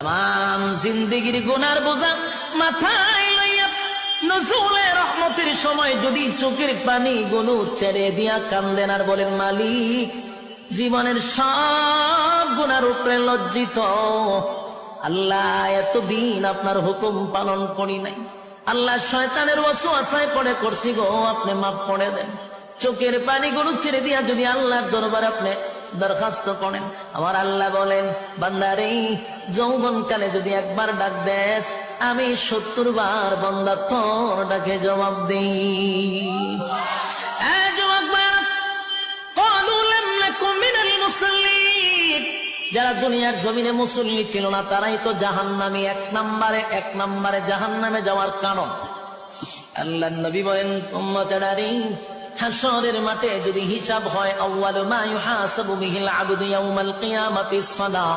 তাম জিন্দেগির গুনার বোঝা মাথায় লইয়া নজরুলে রহমতের সময় যদি চোখের পানি গুলো ছেড়ে দিয়া কান্দেন আর বলেন, মালিক জীবনের সব গুনার উপরে লজ্জিত আল্লাহ, এতদিন আপনার হুকুম পালন করি নাই, আল্লাহ শয়তানের ওয়াসওয়াসায় পড়ে করছি গো, আপনি মাফ করে দেন। চোখের পানি গুলো ছেড়ে দিয়া যদি আল্লাহর দরবারে আপনি দরখাস্ত করেন, আমার আল্লাহ বলেন, বান্দারে যৌবনকালে যদি একবার ডাক দেস, আমি 70 বার বান্দা তোর ডাকে জবাব দিই। যারা দুনিয়ার জমিনে মুসল্লি ছিল না তারাই তো জাহান্নামী, এক নম্বরে জাহান্নামে যাওয়ার কারণ। আল্লাহর নবী বলেন, উম্মতেরারে হাশরের মাঠে যদি হিসাব হয়, আউয়ালু মা ইউহাসাবু বিহিল আবদু ইয়াউমাল কিয়ামাতিস সালাহ,